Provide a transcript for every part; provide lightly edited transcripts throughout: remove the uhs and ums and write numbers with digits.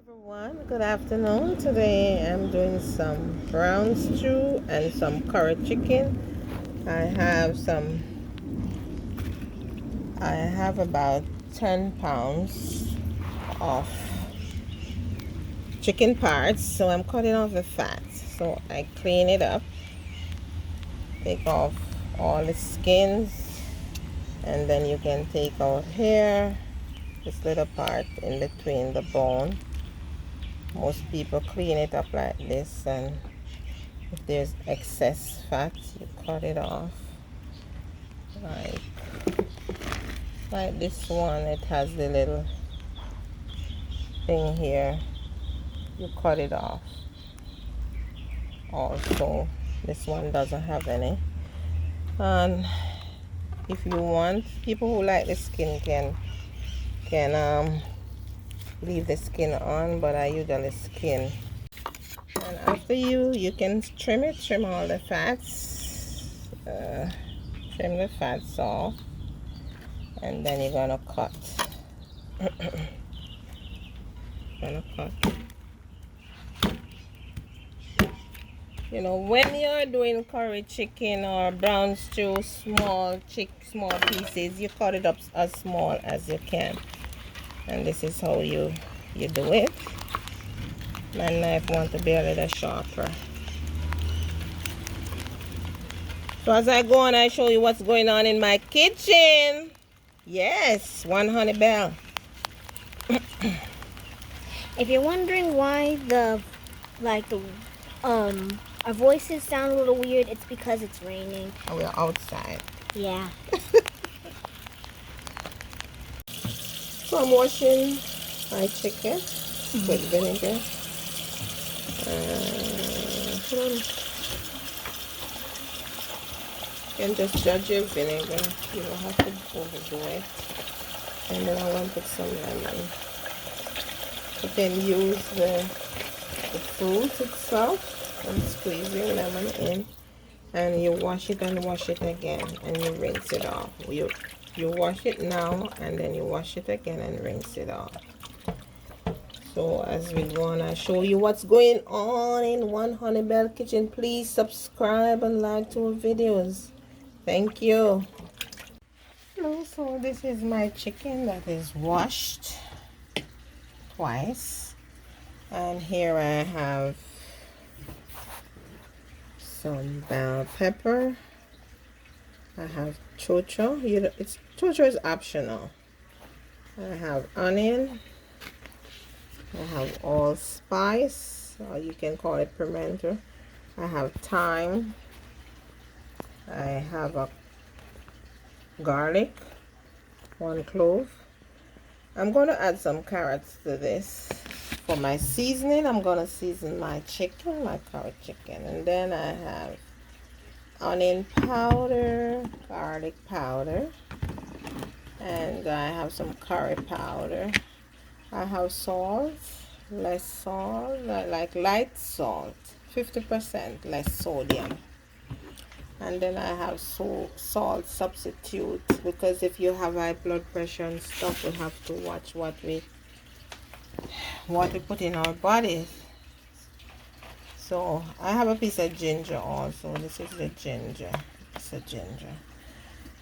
Everyone, good afternoon. Today I'm doing some brown stew and some curry chicken. I have about 10 pounds of chicken parts, so I'm cutting off the fat. So I clean it up, take off all the skins, and then you can take out here, this little part in between the bone. Most people clean it up like this, and if there's excess fat, you cut it off. Like this one, it has the little thing here. You cut it off. Also, this one doesn't have any. And if you want, people who like the skin can leave the skin on, but I usually skin. And after you can trim all the fats. Trim the fats off, and then you're gonna cut. You know, when you're doing curry chicken or brown stew, small pieces, you cut it up as small as you can. And this is how you do it. My knife wants to be a little sharper. So as I go on, I show you what's going on in my kitchen. Yes, one honey bell. If you're wondering why our voices sound a little weird, it's because it's raining. Oh, we're outside. Yeah. So I'm washing my chicken with vinegar. You can just judge your vinegar. You don't have to overdo it. And then I'm going to put some lemon. You can use the fruit itself and squeeze your lemon in. And you wash it and wash it again. And you rinse it off. You wash it now and then you wash it again and rinse it off. So as we go on, I show you what's going on in One Honey Bell Kitchen. Please subscribe and like to our videos. Thank you. Hello, so this is my chicken that is washed twice. And here I have some bell pepper. I have chocho. Chocho is optional. I have onion. I have allspice, or you can call it pimento. I have thyme. I have a garlic, 1 clove. I'm going to add some carrots to this. For my seasoning, I'm going to season my chicken, my curry chicken. And then I have onion powder, garlic powder, and I have some curry powder. I have salt, less salt, like light salt, 50% less sodium. And then I have salt substitute, because if you have high blood pressure and stuff, we have to watch what we put in our bodies. So I have a piece of ginger also. This is the ginger. It's a ginger.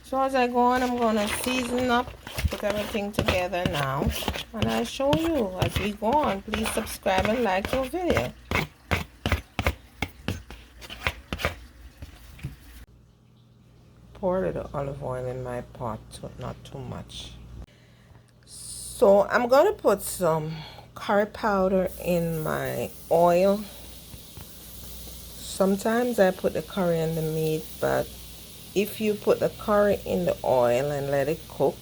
So as I go on, I'm going to season up, put everything together now, and I'll show you as we go on. Please subscribe and like our video. Pour a little olive oil in my pot, not too much. So I'm going to put some curry powder in my oil. Sometimes I put the curry in the meat, but if you put the curry in the oil and let it cook,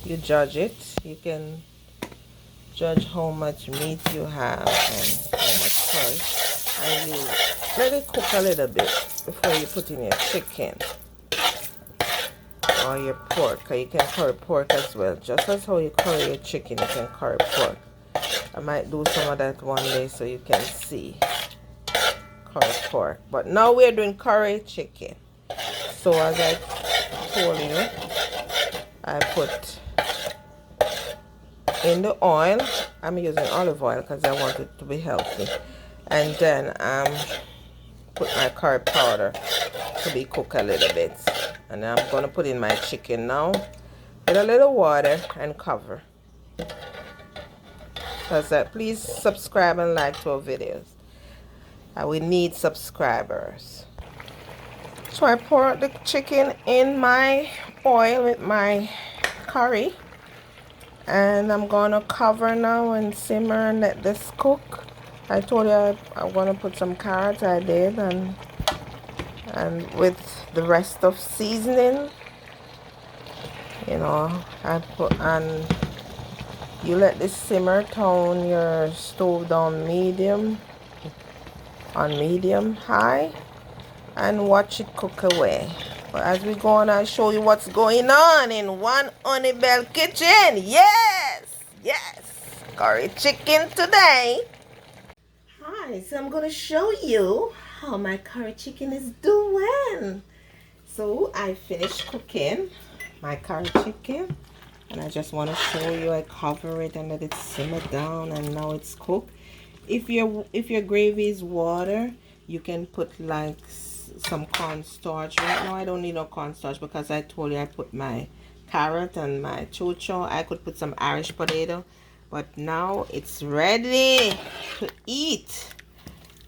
you judge it. You can judge how much meat you have and how much curry. And you let it cook a little bit before you put in your chicken or your pork. Or you can curry pork as well. Just as how you curry your chicken, you can curry pork. I might do some of that one day so you can see curry pork. But now we're doing curry chicken. So as I told you, I put in the oil I'm using olive oil because I want it to be healthy. And then put my curry powder to be cooked a little bit. And I'm going to put in my chicken now with a little water and cover. Please subscribe and like to our videos. We need subscribers. So I pour the chicken in my oil with my curry. And I'm going to cover now and simmer and let this cook. I told you I'm going to put some carrots. I did. And with the rest of seasoning, you know, I put on. You let this simmer, tone your stove down on medium high, and watch it cook away. But as we go on, I'll show you what's going on in One Honey Bell kitchen. Yes, curry chicken today. Hi, so I'm gonna show you how my curry chicken is doing. So I finished cooking my curry chicken, and I just want to show you. I cover it and let it simmer down, and now it's cooked. If your gravy is water, you can put like some cornstarch. Right now I don't need no cornstarch because I told you I put my carrot and my chocho. I could put some Irish potato, but now it's ready to eat.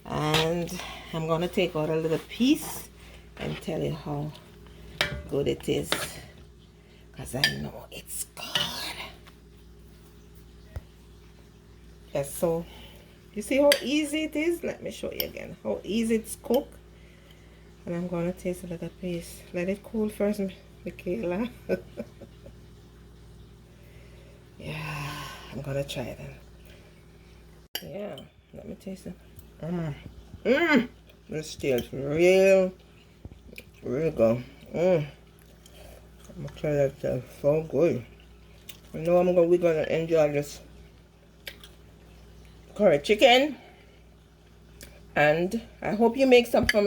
And I'm gonna take out a little piece and tell you how good it is, because I know it's good. Yes, so you see how easy it is? Let me show you again how easy it's cooked. And I'm gonna taste a little piece. Let it cool first, Michaela. Yeah, I'm gonna try it then. Yeah, let me taste it. This tastes real good. I'm gonna try that. That's so good. I know we're gonna enjoy this curry chicken, and I hope you make some for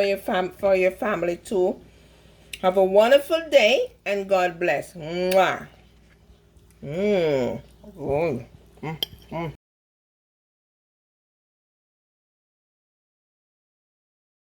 your family too. Have a wonderful day and God bless. Mwah. Good.